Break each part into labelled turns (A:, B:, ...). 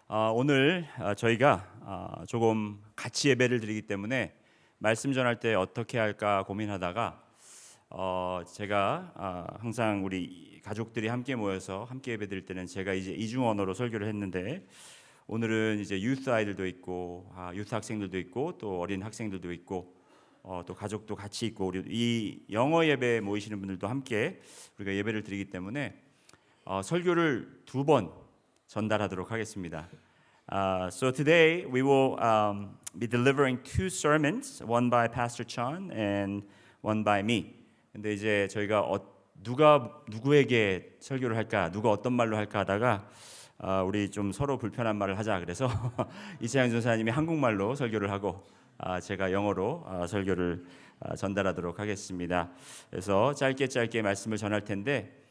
A: 오늘 저희가 조금 같이 예배를 드리기 때문에 말씀 전할 때 어떻게 할까 고민하다가 제가 항상 우리 가족들이 함께 모여서 함께 예배 드릴 때는 제가 이제 이중 언어로 설교를 했는데 오늘은 이제 유스 아이들도 있고 유스 학생들도 있고 또 어린 학생들도 있고 또 가족도 같이 있고 우리 이 영어 예배 모이시는 분들도 함께 우리가 예배를 드리기 때문에 설교를 두 번 전달하도록 하겠습니다. So today we will be delivering two sermons, one by Pastor Chun and one by me. 근데 이제 저희가 누가 누구에게 설교를 할까, 누가 어떤 말로 할까 하다가 우리 좀 서로 불편한 말을 하자 그래서 이채영 전사님이 한국말로 설교를 하고 제가 영어로 설교를 전달하도록 하겠습니다. 그래서 짧게 말씀을 전할 텐데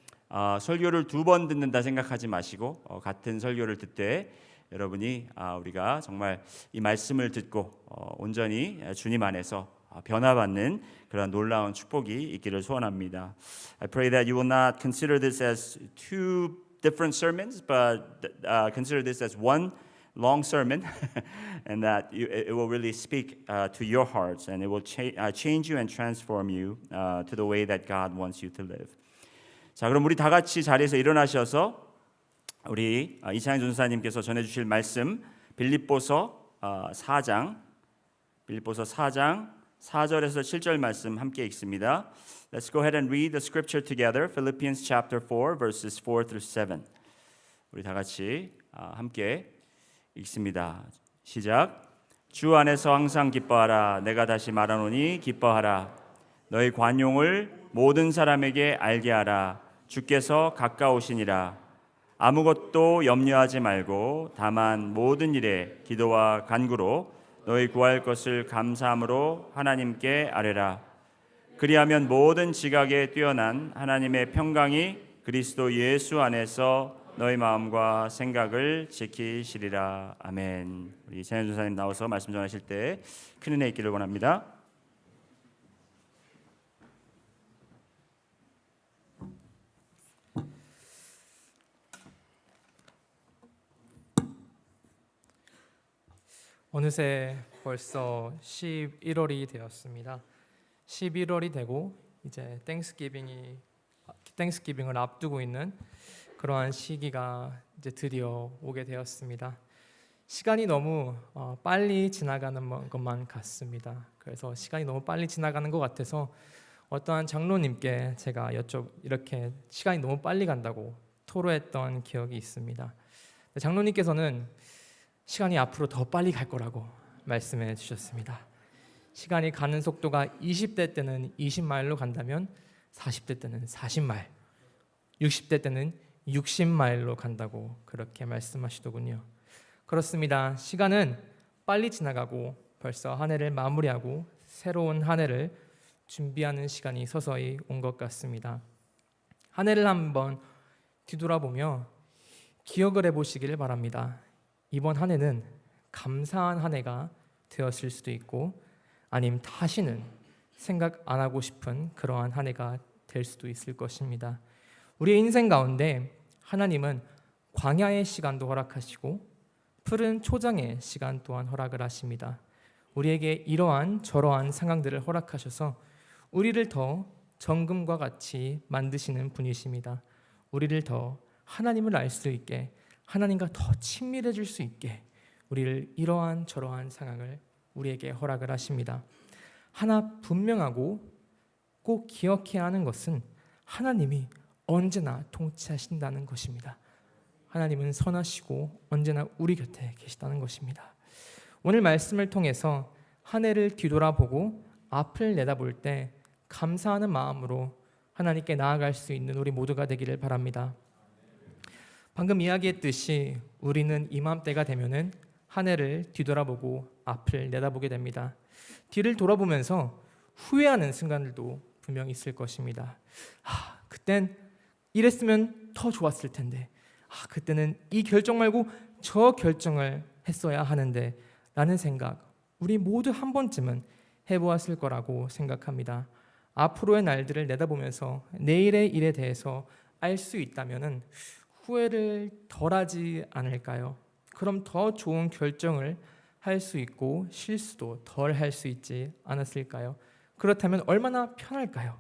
A: 설교를 두 번 듣는다 생각하지 마시고 같은 설교를 듣되 여러분이 우리가 정말 이 말씀을 듣고 온전히 주님 안에서 변화받는 그런 놀라운 축복이 있기를 소원합니다. I pray that you will not consider this as two different sermons, but consider this as one long sermon, and that it will really speak to your hearts, and it will change you and transform you to the way that God wants you to live. 자, 그럼 우리 다 같이 자리에서 일어나셔서 우리 이창현 전사님께서 전해주실 말씀 빌립보서 4장 4절에서 7절 말씀 함께 읽습니다. Let's go ahead and read the scripture together. Philippians chapter 4 verses 4 through 7. 우리 다 같이 함께 읽습니다. 시작. 주 안에서 항상 기뻐하라. 내가 다시 말하노니 기뻐하라. 너희 관용을 모든 사람에게 알게 하라. 주께서 가까우시니라. 아무것도 염려하지 말고 다만 모든 일에 기도와 간구로 너희 구할 것을 감사함으로 하나님께 아뢰라. 그리하면 모든 지각에 뛰어난 하나님의 평강이 그리스도 예수 안에서 너희 마음과 생각을 지키시리라. 아멘. 우리 이찬현 전사님 나와서 말씀 전하실 때 큰 은혜 있기를 원합니다.
B: 어느새 벌써 11월이 되었습니다. 11월이 되고 이제 땡스기빙을 앞두고 있는 그러한 시기가 이제 드디어 오게 되었습니다. 시간이 너무 빨리 지나가는 것만 같습니다. 그래서 시간이 너무 빨리 지나가는 것 같아서 어떠한 장로님께 제가 이렇게 시간이 너무 빨리 간다고 토로했던 기억이 있습니다. 장로님께서는 시간이 앞으로 더 빨리 갈 거라고 말씀해 주셨습니다. 시간이 가는 속도가 20대 때는 20마일로 간다면 40대 때는 40마일, 60대 때는 60마일로 간다고 그렇게 말씀하시더군요. 그렇습니다. 시간은 빨리 지나가고 벌써 한 해를 마무리하고 새로운 한 해를 준비하는 시간이 서서히 온 것 같습니다. 한 해를 한번 뒤돌아보며 기억을 해보시기를 바랍니다. 이번 한 해는 감사한 한 해가 되었을 수도 있고 아니면 다시는 생각 안 하고 싶은 그러한 한 해가 될 수도 있을 것입니다. 우리의 인생 가운데 하나님은 광야의 시간도 허락하시고 푸른 초장의 시간 또한 허락을 하십니다. 우리에게 이러한 저러한 상황들을 허락하셔서 우리를 더 정금과 같이 만드시는 분이십니다. 우리를 더 하나님을 알 수 있게, 하나님과 더 친밀해질 수 있게 우리를 이러한 저러한 상황을 우리에게 허락을 하십니다. 하나 분명하고 꼭 기억해야 하는 것은 하나님이 언제나 통치하신다는 것입니다. 하나님은 선하시고 언제나 우리 곁에 계시다는 것입니다. 오늘 말씀을 통해서 한 해를 뒤돌아보고 앞을 내다볼 때 감사하는 마음으로 하나님께 나아갈 수 있는 우리 모두가 되기를 바랍니다. 방금 이야기했듯이 우리는 이맘때가 되면은 한 해를 뒤돌아보고 앞을 내다보게 됩니다. 뒤를 돌아보면서 후회하는 순간들도 분명히 있을 것입니다. 그땐 이랬으면 더 좋았을 텐데, 그때는 이 결정 말고 저 결정을 했어야 하는데 라는 생각 우리 모두 한 번쯤은 해보았을 거라고 생각합니다. 앞으로의 날들을 내다보면서 내일의 일에 대해서 알 수 있다면은 후회를 덜하지 않을까요? 그럼 더 좋은 결정을 할 수 있고 실수도 덜 할 수 있지 않았을까요? 그렇다면 얼마나 편할까요?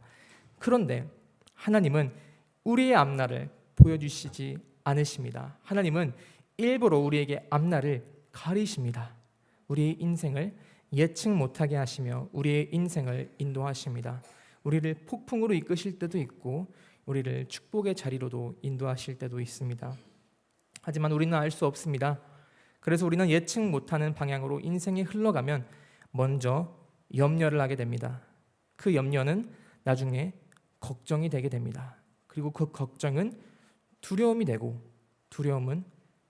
B: 그런데 하나님은 우리의 앞날을 보여주시지 않으십니다. 하나님은 일부러 우리에게 앞날을 가리십니다. 우리의 인생을 예측 못하게 하시며 우리의 인생을 인도하십니다. 우리를 폭풍으로 이끄실 때도 있고 우리를 축복의 자리로도 인도하실 때도 있습니다. 하지만 우리는 알 수 없습니다. 그래서 우리는 예측 못하는 방향으로 인생이 흘러가면 먼저 염려를 하게 됩니다. 그 염려는 나중에 걱정이 되게 됩니다. 그리고 그 걱정은 두려움이 되고 두려움은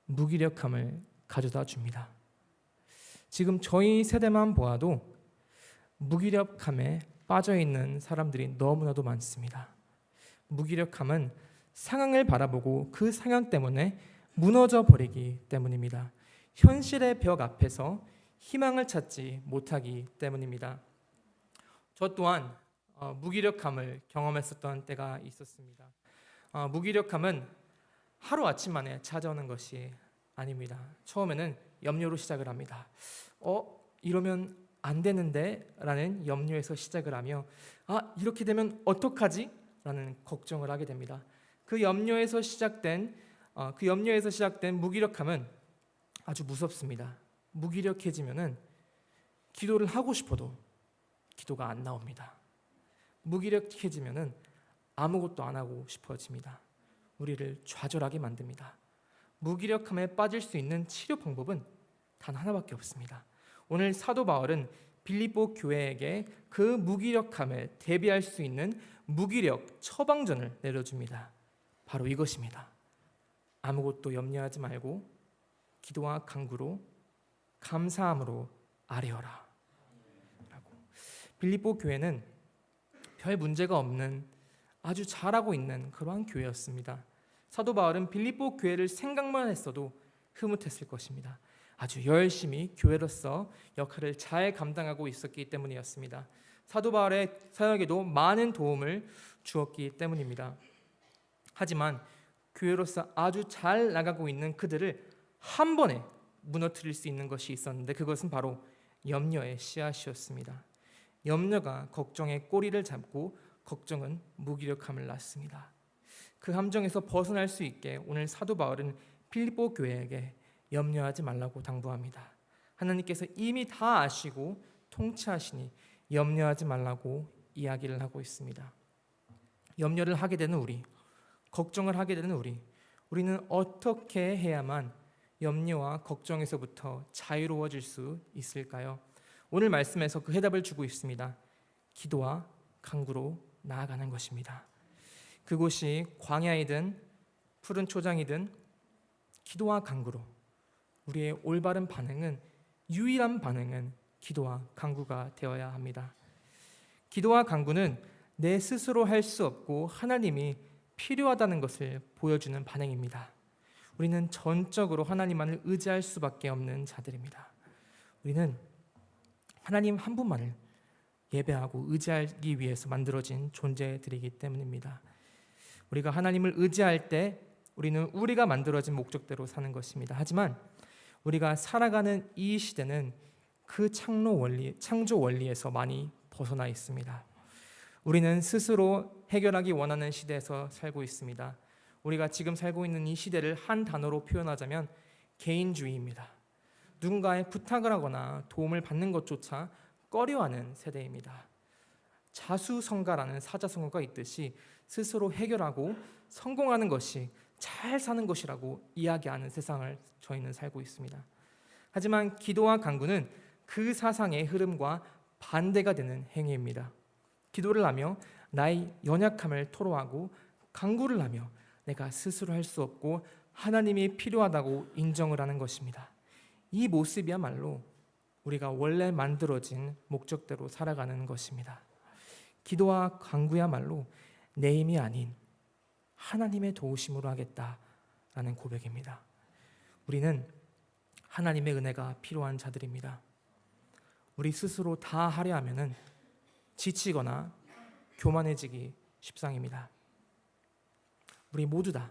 B: 무기력함을 가져다 줍니다. 지금 저희 세대만 보아도 무기력함에 빠져 있는 사람들이 너무나도 많습니다. 무기력함은 상황을 바라보고 그 상황 때문에 무너져 버리기 때문입니다. 현실의 벽 앞에서 희망을 찾지 못하기 때문입니다. 저 또한 무기력함을 경험했었던 때가 있었습니다. 무기력함은 하루아침 만에 찾아오는 것이 아닙니다. 처음에는 염려로 시작을 합니다. 이러면 안 되는데 라는 염려에서 시작을 하며 이렇게 되면 어떡하지? 라는 걱정을 하게 됩니다. 그 염려에서 시작된 무기력함은 아주 무섭습니다. 무기력해지면은 기도를 하고 싶어도 기도가 안 나옵니다. 무기력해지면은 아무것도 안 하고 싶어집니다. 우리를 좌절하게 만듭니다. 무기력함에 빠질 수 있는 치료 방법은 단 하나밖에 없습니다. 오늘 사도 바울은 빌립보 교회에게 그 무기력함을 대비할 수 있는 무기력 처방전을 내려줍니다. 바로 이것입니다. 아무것도 염려하지 말고 기도와 간구로 감사함으로 아뢰어라. 빌립보 교회는 별 문제가 없는 아주 잘하고 있는 그러한 교회였습니다. 사도 바울은 빌립보 교회를 생각만 했어도 흐뭇했을 것입니다. 아주 열심히 교회로서 역할을 잘 감당하고 있었기 때문이었습니다. 사도 바울의 사역에도 많은 도움을 주었기 때문입니다. 하지만 교회로서 아주 잘 나가고 있는 그들을 한 번에 무너뜨릴 수 있는 것이 있었는데 그것은 바로 염려의 씨앗이었습니다. 염려가 걱정의 꼬리를 잡고 걱정은 무기력함을 낳습니다. 그 함정에서 벗어날 수 있게 오늘 사도 바울은 빌립보 교회에게 염려하지 말라고 당부합니다. 하나님께서 이미 다 아시고 통치하시니 염려하지 말라고 이야기를 하고 있습니다. 염려를 하게 되는 우리, 걱정을 하게 되는 우리는 어떻게 해야만 염려와 걱정에서부터 자유로워질 수 있을까요? 오늘 말씀에서 그 해답을 주고 있습니다. 기도와 간구로 나아가는 것입니다. 그곳이 광야이든 푸른 초장이든 기도와 간구로 우리의 올바른 반응은 유일한 반응은 기도와 간구가 되어야 합니다. 기도와 간구는 내 스스로 할 수 없고 하나님이 필요하다는 것을 보여주는 반응입니다. 우리는 전적으로 하나님만을 의지할 수밖에 없는 자들입니다. 우리는 하나님 한 분만을 예배하고 의지하기 위해서 만들어진 존재들이기 때문입니다. 우리가 하나님을 의지할 때 우리는 우리가 만들어진 목적대로 사는 것입니다. 하지만 우리가 살아가는 이 시대는 그 창조 원리에서 많이 벗어나 있습니다. 우리는 스스로 해결하기 원하는 시대에서 살고 있습니다. 우리가 지금 살고 있는 이 시대를 한 단어로 표현하자면 개인주의입니다. 누군가의 부탁을 하거나 도움을 받는 것조차 꺼려하는 세대입니다. 자수성가라는 사자성어가 있듯이 스스로 해결하고 성공하는 것이 잘 사는 것이라고 이야기하는 세상을 저희는 살고 있습니다. 하지만 기도와 간구는 그 사상의 흐름과 반대가 되는 행위입니다. 기도를 하며 나의 연약함을 토로하고 간구를 하며 내가 스스로 할 수 없고 하나님이 필요하다고 인정을 하는 것입니다. 이 모습이야말로 우리가 원래 만들어진 목적대로 살아가는 것입니다. 기도와 간구야말로 내 힘이 아닌 하나님의 도우심으로 하겠다라는 고백입니다. 우리는 하나님의 은혜가 필요한 자들입니다. 우리 스스로 다 하려 하면은 지치거나 교만해지기 십상입니다. 우리 모두 다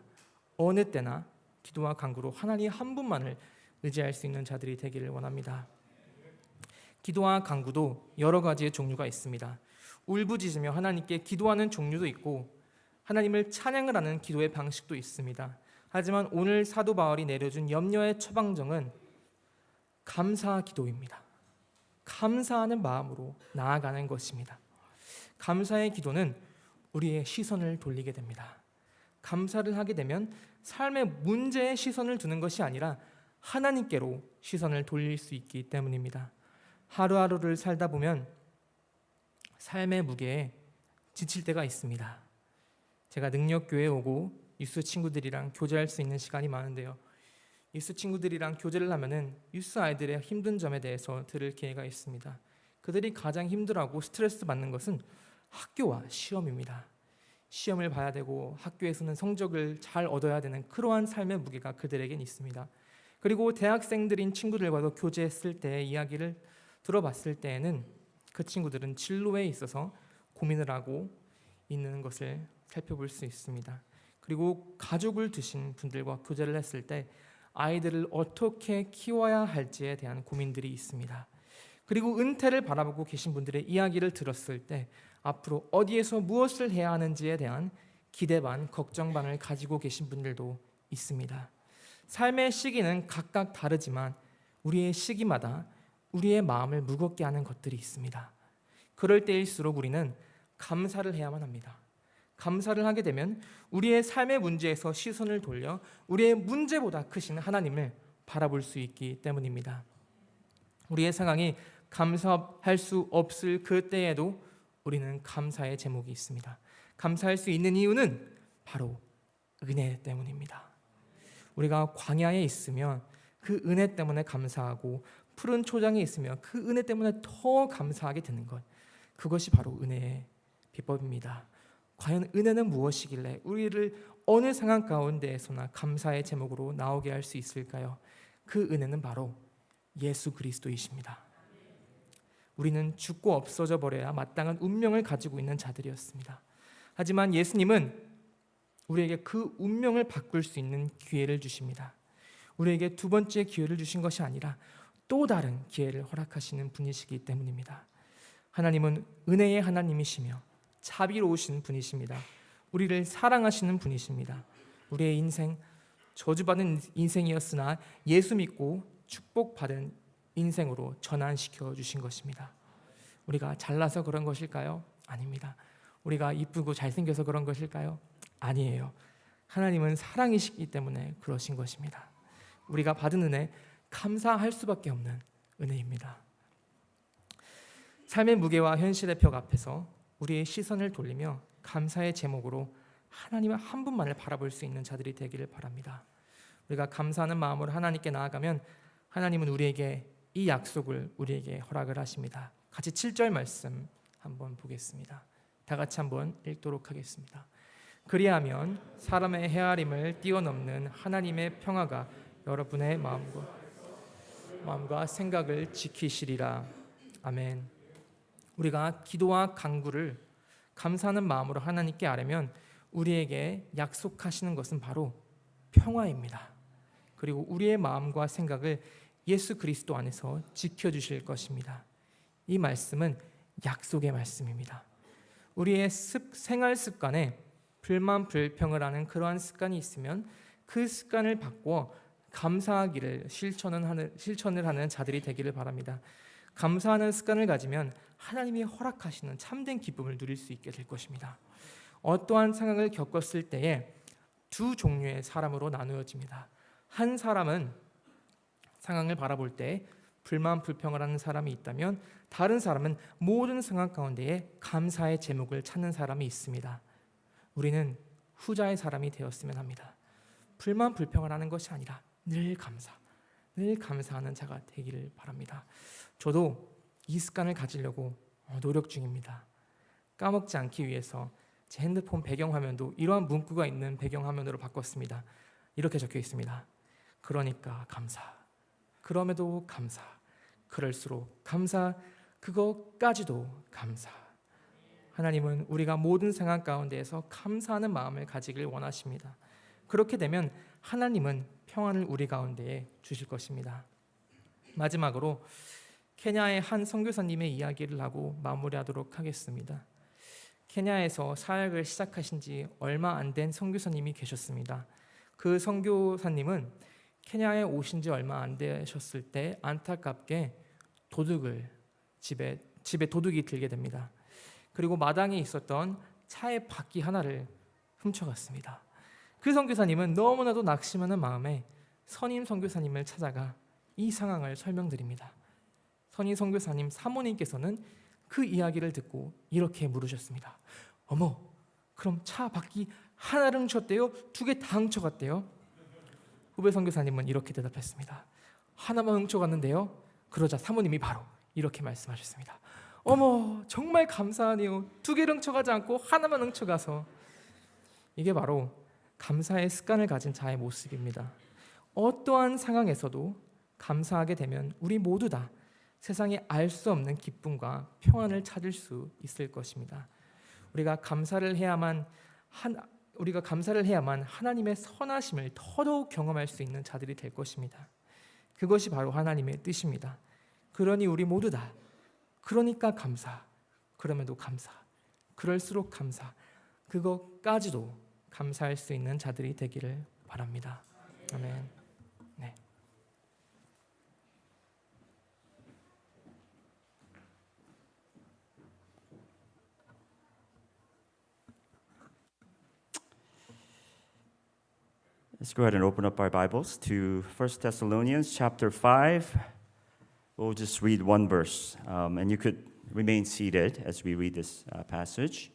B: 어느 때나 기도와 간구로 하나님 한 분만을 의지할 수 있는 자들이 되기를 원합니다. 기도와 간구도 여러 가지의 종류가 있습니다. 울부짖으며 하나님께 기도하는 종류도 있고 하나님을 찬양을 하는 기도의 방식도 있습니다. 하지만 오늘 사도 바울이 내려준 염려의 처방정은 감사 기도입니다. 감사하는 마음으로 나아가는 것입니다. 감사의 기도는 우리의 시선을 돌리게 됩니다. 감사를 하게 되면 삶의 문제에 시선을 두는 것이 아니라 하나님께로 시선을 돌릴 수 있기 때문입니다. 하루하루를 살다 보면 삶의 무게에 지칠 때가 있습니다. 제가 능력교회에 오고 유스 친구들이랑 교제할 수 있는 시간이 많은데요. 유스 친구들이랑 교제를 하면은 유스 아이들의 힘든 점에 대해서 들을 기회가 있습니다. 그들이 가장 힘들어하고 스트레스 받는 것은 학교와 시험입니다. 시험을 봐야 되고 학교에서는 성적을 잘 얻어야 되는 그러한 삶의 무게가 그들에겐 있습니다. 그리고 대학생들인 친구들과도 교제했을 때의 이야기를 들어봤을 때에는 그 친구들은 진로에 있어서 고민을 하고 있는 것을 살펴볼 수 있습니다. 그리고 가족을 두신 분들과 교제를 했을 때 아이들을 어떻게 키워야 할지에 대한 고민들이 있습니다. 그리고 은퇴를 바라보고 계신 분들의 이야기를 들었을 때 앞으로 어디에서 무엇을 해야 하는지에 대한 기대 반, 걱정 반을 가지고 계신 분들도 있습니다. 삶의 시기는 각각 다르지만 우리의 시기마다 우리의 마음을 무겁게 하는 것들이 있습니다. 그럴 때일수록 우리는 감사를 해야만 합니다. 감사를 하게 되면 우리의 삶의 문제에서 시선을 돌려 우리의 문제보다 크신 하나님을 바라볼 수 있기 때문입니다. 우리의 상황이 감사할 수 없을 그때에도 우리는 감사의 제목이 있습니다. 감사할 수 있는 이유는 바로 은혜 때문입니다. 우리가 광야에 있으면 그 은혜 때문에 감사하고 푸른 초장에 있으면 그 은혜 때문에 더 감사하게 되는 것, 그것이 바로 은혜의 비법입니다. 과연 은혜는 무엇이길래 우리를 어느 상황 가운데에서나 감사의 제목으로 나오게 할 수 있을까요? 그 은혜는 바로 예수 그리스도이십니다. 우리는 죽고 없어져 버려야 마땅한 운명을 가지고 있는 자들이었습니다. 하지만 예수님은 우리에게 그 운명을 바꿀 수 있는 기회를 주십니다. 우리에게 두 번째 기회를 주신 것이 아니라 또 다른 기회를 허락하시는 분이시기 때문입니다. 하나님은 은혜의 하나님이시며 자비로우신 분이십니다. 우리를 사랑하시는 분이십니다. 우리의 인생, 저주받은 인생이었으나 예수 믿고 축복받은 인생으로 전환시켜 주신 것입니다. 우리가 잘나서 그런 것일까요? 아닙니다. 우리가 이쁘고 잘생겨서 그런 것일까요? 아니에요. 하나님은 사랑이시기 때문에 그러신 것입니다. 우리가 받은 은혜, 감사할 수밖에 없는 은혜입니다. 삶의 무게와 현실의 벽 앞에서 우리의 시선을 돌리며 감사의 제목으로 하나님 한 분만을 바라볼 수 있는 자들이 되기를 바랍니다. 우리가 감사하는 마음으로 하나님께 나아가면 하나님은 우리에게 이 약속을 우리에게 허락을 하십니다. 같이 7절 말씀 한번 보겠습니다. 다 같이 한번 읽도록 하겠습니다. 그리하면 사람의 헤아림을 뛰어넘는 하나님의 평화가 여러분의 마음과 생각을 지키시리라. 아멘. 우리가 기도와 간구를 감사하는 마음으로 하나님께 아뢰면 우리에게 약속하시는 것은 바로 평화입니다. 그리고 우리의 마음과 생각을 예수 그리스도 안에서 지켜주실 것입니다. 이 말씀은 약속의 말씀입니다. 우리의 생활 습관에 불만 불평을 하는 그러한 습관이 있으면 그 습관을 바꾸어 감사하기를 실천을 하는 자들이 되기를 바랍니다. 감사하는 습관을 가지면 하나님이 허락하시는 참된 기쁨을 누릴 수 있게 될 것입니다. 어떠한 상황을 겪었을 때에 두 종류의 사람으로 나누어집니다. 한 사람은 상황을 바라볼 때 불만 불평을 하는 사람이 있다면 다른 사람은 모든 상황 가운데에 감사의 제목을 찾는 사람이 있습니다. 우리는 후자의 사람이 되었으면 합니다. 불만 불평을 하는 것이 아니라 늘 감사하는 자가 되기를 바랍니다. 저도 이 습관을 가지려고 노력 중입니다. 까먹지 않기 위해서 제 핸드폰 배경화면도 이러한 문구가 있는 배경화면으로 바꿨습니다. 이렇게 적혀 있습니다. 그러니까 감사, 그럼에도 감사, 그럴수록 감사, 그것까지도 감사. 하나님은 우리가 모든 상황 가운데에서 감사하는 마음을 가지길 원하십니다. 그렇게 되면 하나님은 평안을 우리 가운데에 주실 것입니다. 마지막으로 케냐의 한 선교사님의 이야기를 하고 마무리하도록 하겠습니다. 케냐에서 사역을 시작하신 지 얼마 안 된 선교사님이 계셨습니다. 그 선교사님은 케냐에 오신 지 얼마 안 되셨을 때 안타깝게 집에 도둑이 들게 됩니다. 그리고 마당에 있었던 차의 바퀴 하나를 훔쳐갔습니다. 그 선교사님은 너무나도 낙심하는 마음에 선임 선교사님을 찾아가 이 상황을 설명드립니다. 선임 선교사님 사모님께서는 그 이야기를 듣고 이렇게 물으셨습니다. 어머, 그럼 차 바퀴 하나를 훔쳤대요? 2개 다 훔쳐갔대요? 후배 선교사님은 이렇게 대답했습니다. 하나만 훔쳐갔는데요. 그러자 사모님이 바로 이렇게 말씀하셨습니다. 어머, 정말 감사하네요. 2개를 훔쳐가지 않고 하나만 훔쳐가서. 이게 바로 감사의 습관을 가진 자의 모습입니다. 어떠한 상황에서도 감사하게 되면 우리 모두 다 세상에 알 수 없는 기쁨과 평안을 찾을 수 있을 것입니다. 우리가 감사를 해야만 하나님의 선하심을 더더욱 경험할 수 있는 자들이 될 것입니다. 그것이 바로 하나님의 뜻입니다. 그러니 우리 모두 다 그러니까 감사, 그럼에도 감사, 그럴수록 감사, 그것까지도 감사할 수 있는 자들이 되기를 바랍니다. 아멘. 네.
A: Let's go ahead and open up our Bibles to 1 Thessalonians chapter 5. We'll just read one verse, and you could remain seated as we read this passage.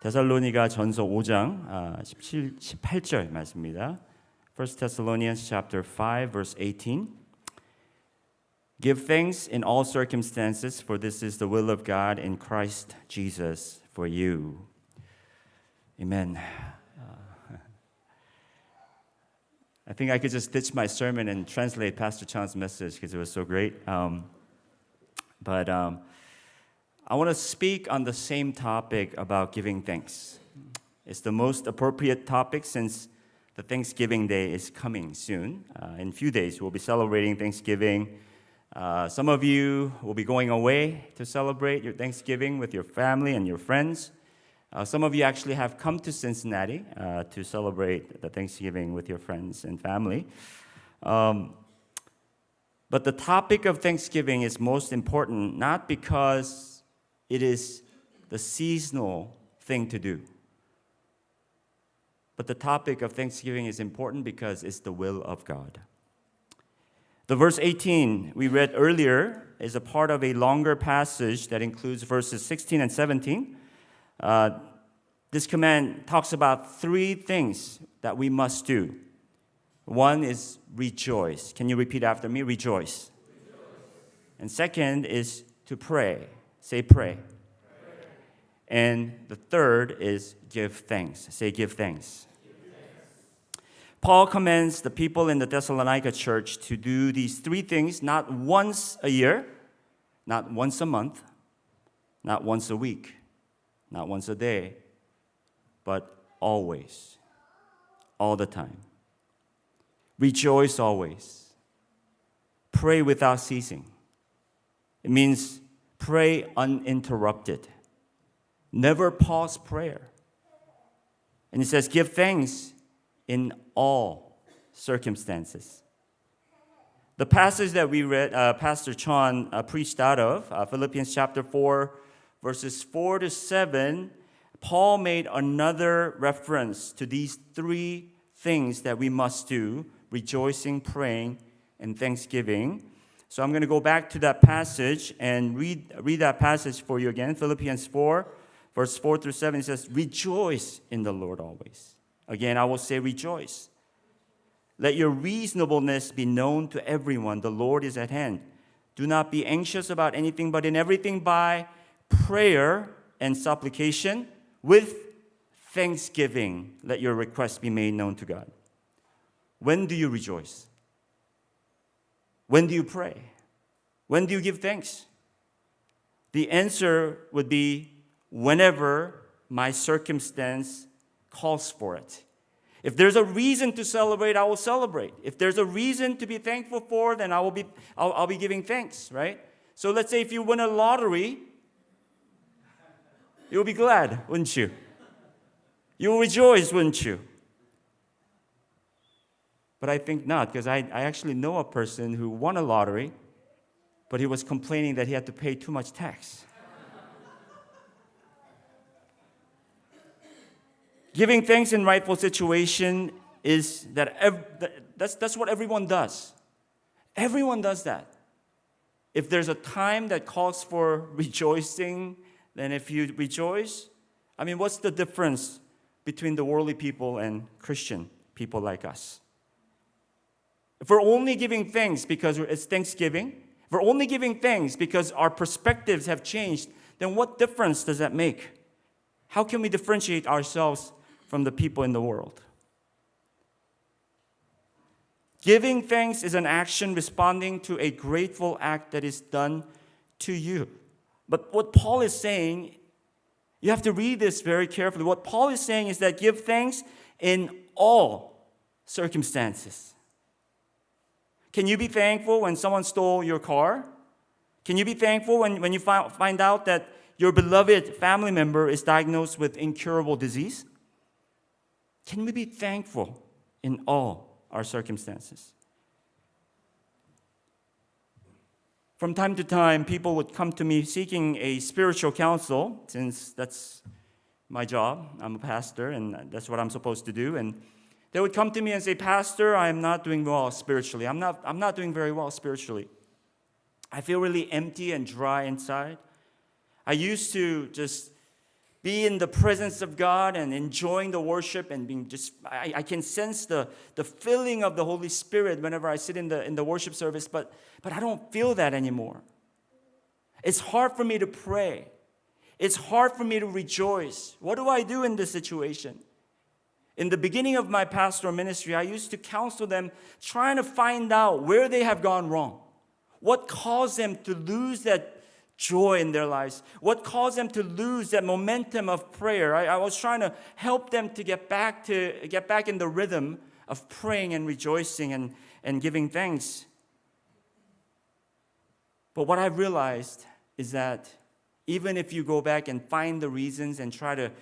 A: 데살로니가 전서 5장 18절 말씀입니다. 1 Thessalonians chapter 5 verse 18. Give thanks in all circumstances, for this is the will of God in Christ Jesus for you. Amen. I think I could just ditch my sermon and translate Pastor Chan's message because it was so great. But I want to speak on the same topic about giving thanks. It's the most appropriate topic since the Thanksgiving Day is coming soon. In a few days, we'll be celebrating Thanksgiving. Some of you will be going away to celebrate your Thanksgiving with your family and your friends. Some of you actually have come to Cincinnati to celebrate the Thanksgiving with your friends and family. But the topic of Thanksgiving is most important not because it is the seasonal thing to do, but the topic of Thanksgiving is important because it's the will of God. The verse 18 we read earlier is a part of a longer passage that includes verses 16 and 17. This command talks about 3 things that we must do. One is rejoice. Can you repeat after me? Rejoice. And second is to pray. Say pray. And the third is give thanks. Say give thanks. Paul commands the people in the Thessalonica church to do these 3 things not once a year, not once a month, not once a week, not once a day, but always, all the time. Rejoice always. Pray without ceasing. It means pray uninterrupted. Never pause prayer. And it says give thanks in all circumstances. The passage that we read, Pastor Chan preached out of, Philippians chapter 4, verses 4 to 7, Paul made another reference to these 3 things that we must do: rejoicing, praying, and thanksgiving. So I'm going to go back to that passage and read that passage for you again. Philippians 4, verse 4 through 7, it says, rejoice in the Lord always. Again, I will say rejoice. Let your reasonableness be known to everyone. The Lord is at hand. Do not be anxious about anything, but in everything by prayer and supplication, with thanksgiving, let your requests be made known to God. When do you rejoice? When do you pray? When do you give thanks? The answer would be whenever my circumstance calls for it. If there's a reason to celebrate, I will celebrate. If there's a reason to be thankful for, then I'll be giving thanks, right? So let's say if you win a lottery, you'll be glad, wouldn't you? You'll rejoice, wouldn't you? But I think not, because I actually know a person who won a lottery, but he was complaining that he had to pay too much tax. Giving thanks in rightful situation is that's what everyone does. Everyone does that. If there's a time that calls for rejoicing, then if you rejoice, I mean, what's the difference between the worldly people and Christian people like us? If we're only giving thanks because it's Thanksgiving, if we're only giving thanks because our perspectives have changed, then what difference does that make? How can we differentiate ourselves from the people in the world? Giving thanks is an action responding to a grateful act that is done to you. But what Paul is saying, you have to read this very carefully. What Paul is saying is that give thanks in all circumstances. Can you be thankful when someone stole your car? Can you be thankful when you find out that your beloved family member is diagnosed with incurable disease? Can we be thankful in all our circumstances? From time to time, people would come to me seeking a spiritual counsel, since that's my job. I'm a pastor, and that's what I'm supposed to do. And they would come to me and say, "Pastor, I am not doing well spiritually. I'm not doing very well spiritually. I feel really empty and dry inside. I used to just be in the presence of God and enjoying the worship and being I can sense the filling of the Holy Spirit whenever I sit in the worship service, but I don't feel that anymore. It's hard for me to pray. It's hard for me to rejoice. What do I do in this situation?" In the beginning of my pastoral ministry, I used to counsel them, trying to find out where they have gone wrong. What caused them to lose that joy in their lives? What caused them to lose that momentum of prayer? I was trying to help them to get back in the rhythm of praying and rejoicing and giving thanks. But what I realized is that even if you go back and find the reasons and try to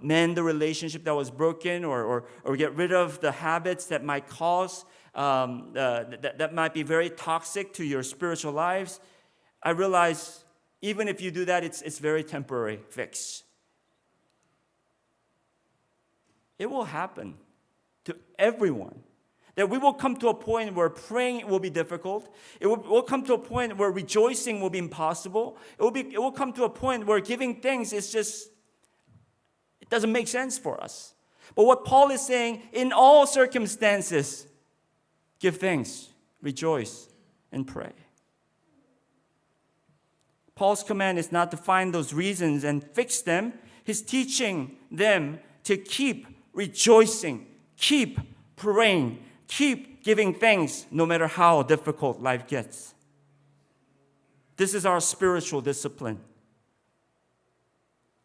A: mend the relationship that was broken, or get rid of the habits that might cause that might be very toxic to your spiritual lives, I realize even if you do that, it's very temporary fix. It will happen to everyone. That we will come to a point where praying will be difficult. We'll come to a point where rejoicing will be impossible. It will come to a point where giving thanks is just, it doesn't make sense for us. But what Paul is saying, in all circumstances, give thanks, rejoice, and pray. Paul's command is not to find those reasons and fix them. He's teaching them to keep rejoicing, keep praying, keep giving thanks no matter how difficult life gets. This is our spiritual discipline.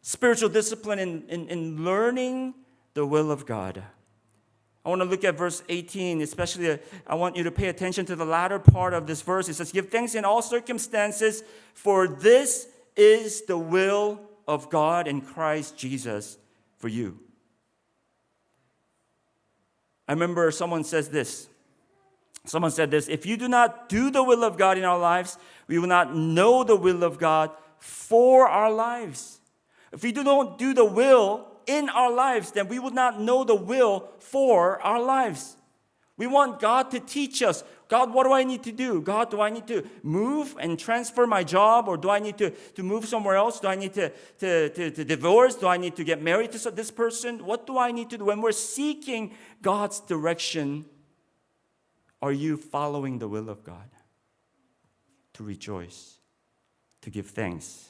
A: Spiritual discipline in learning the will of God. I want to look at verse 18, especially I want you to pay attention to the latter part of this verse. It says, "Give thanks in all circumstances, for this is the will of God in Christ Jesus for you." I remember someone said this, "If you do not do the will of God in our lives, we will not know the will of God for our lives." If we don't do the will in our lives, then we would not know the will for our lives. We want God to teach us. God, what do I need to do? God, do I need to move and transfer my job? Or do I need to move somewhere else? Do I need to divorce? Do I need to get married to this person? What do I need to do? When we're seeking God's direction, are you following the will of God? To rejoice, to give thanks,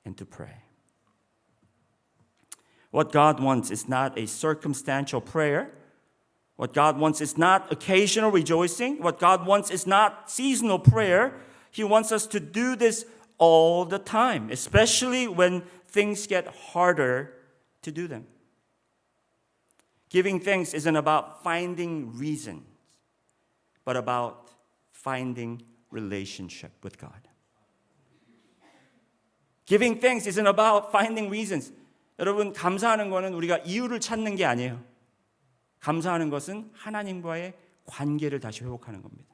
A: and to pray. What God wants is not a circumstantial prayer. What God wants is not occasional rejoicing. What God wants is not seasonal prayer. He wants us to do this all the time, especially when things get harder to do them. Giving thanks isn't about finding reasons, but about finding relationship with God. Giving thanks isn't about finding reasons. 여러분, 감사하는 것은 우리가 이유를 찾는 게 아니에요. 감사하는 것은 하나님과의 관계를 다시 회복하는 겁니다.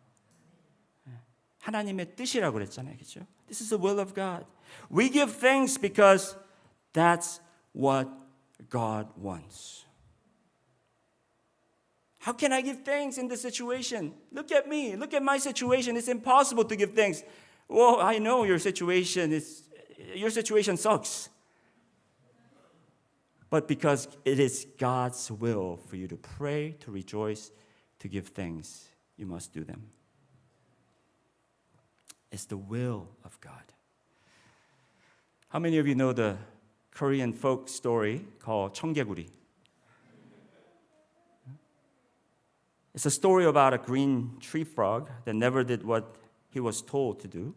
A: 하나님의 뜻이라고 그랬잖아요. 그렇죠? This is the will of God. We give thanks because that's what God wants. How can I give thanks in this situation? Look at me. Look at my situation. It's impossible to give thanks. Well, I know your situation sucks. But because it is God's will for you to pray, to rejoice, to give thanks, you must do them. It's the will of God. How many of you know the Korean folk story called 청개구리? It's a story about a green tree frog that never did what he was told to do.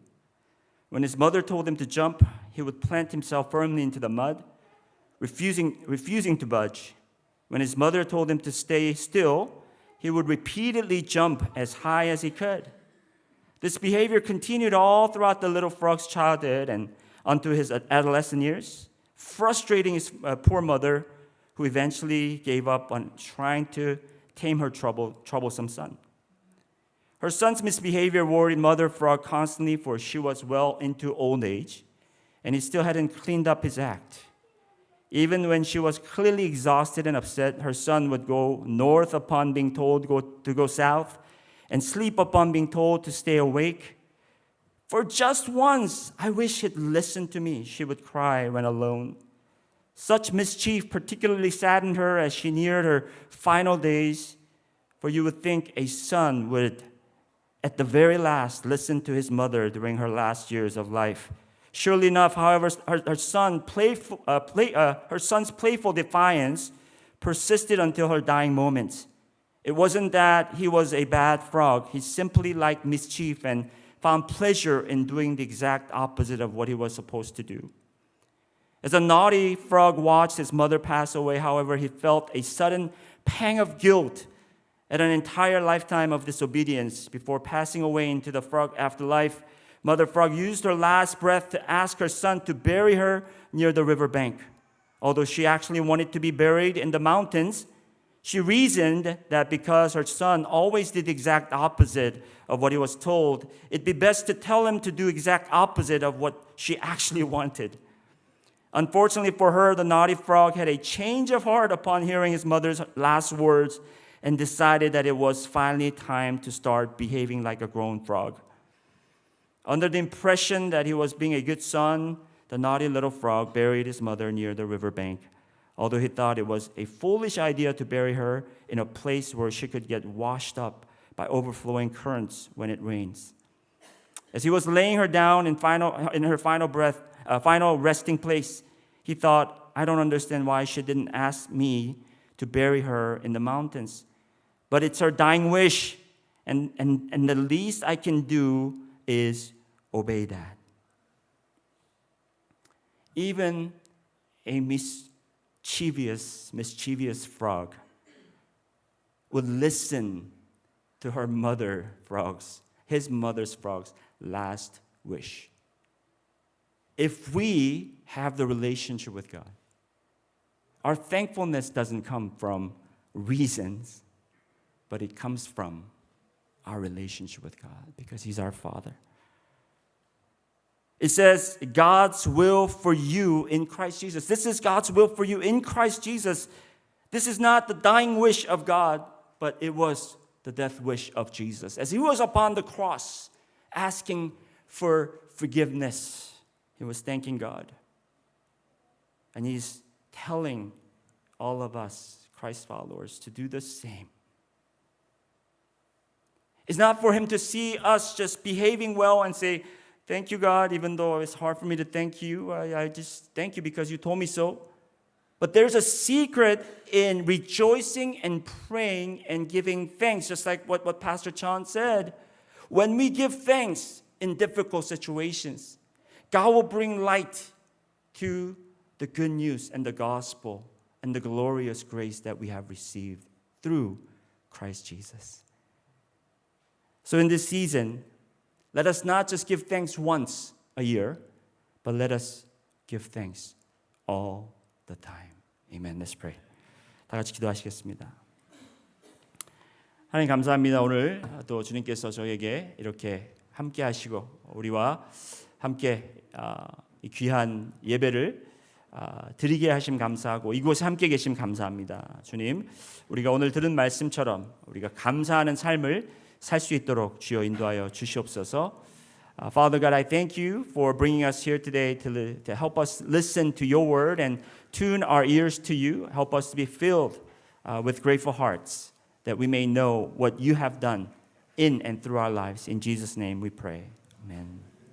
A: When his mother told him to jump, he would plant himself firmly into the mud, refusing to budge. When his mother told him to stay still, he would repeatedly jump as high as he could. This behavior continued all throughout the little frog's childhood and onto his adolescent years, frustrating his poor mother, who eventually gave up on trying to tame her troublesome son. Her son's misbehavior worried Mother Frog constantly, for she was well into old age, and he still hadn't cleaned up his act. Even when she was clearly exhausted and upset, her son would go north upon being told to go south, and sleep upon being told to stay awake. For just once, I wish he'd listened to me, she would cry when alone. Such mischief particularly saddened her as she neared her final days, for you would think a son would, at the very last, listen to his mother during her last years of life. Surely enough, however, her son's playful defiance persisted until her dying moments. It wasn't that he was a bad frog. He simply liked mischief and found pleasure in doing the exact opposite of what he was supposed to do. As a naughty frog watched his mother pass away, however, he felt a sudden pang of guilt at an entire lifetime of disobedience. Before passing away into the frog afterlife, Mother Frog used her last breath to ask her son to bury her near the riverbank. Although she actually wanted to be buried in the mountains, she reasoned that because her son always did the exact opposite of what he was told, it'd be best to tell him to do exact opposite of what she actually wanted. Unfortunately for her, the naughty frog had a change of heart upon hearing his mother's last words and decided that it was finally time to start behaving like a grown frog. Under the impression that he was being a good son, the naughty little frog buried his mother near the riverbank, although he thought it was a foolish idea to bury her in a place where she could get washed up by overflowing currents when it rains. As he was laying her down in her final resting place, he thought, I don't understand why she didn't ask me to bury her in the mountains. But it's her dying wish, and the least I can do is obey that. Even a mischievous frog would listen to his mother's frog's last wish. If we have the relationship with God, our thankfulness doesn't come from reasons, but it comes from our relationship with God because He's our Father. It says God's will for you in Christ Jesus. This is God's will for you in Christ Jesus. This is not the dying wish of God, but it was the death wish of Jesus. As He was upon the cross asking for forgiveness, He was thanking God. And He's telling all of us, Christ followers, to do the same. It's not for Him to see us just behaving well and say, thank you, God, even though it's hard for me to thank you. I just thank you because you told me so. But there's a secret in rejoicing and praying and giving thanks, just like what Pastor Chan said. When we give thanks in difficult situations, God will bring light to the good news and the gospel and the glorious grace that we have received through Christ Jesus. So in this season, let us not just give thanks once a year, but let us give thanks all the time. Amen. Let's pray. 다 같이 기도하시겠습니다. 하나님 감사합니다. 오늘 또 주님께서 저에게 이렇게 함께 하시고 우리와 함께 이 귀한 예배를 드리게 하심 감사하고 이곳에 함께 계심 감사합니다. 주님, 우리가 오늘 들은 말씀처럼 우리가 감사하는 삶을 살 수 있도록 주여 인도하여 주시옵소서. Father God, I thank you for bringing us here today to help us listen to your word and tune our ears to you. Help us to be filled with grateful hearts that we may know what you have done in and through our lives. In Jesus' name we pray. Amen.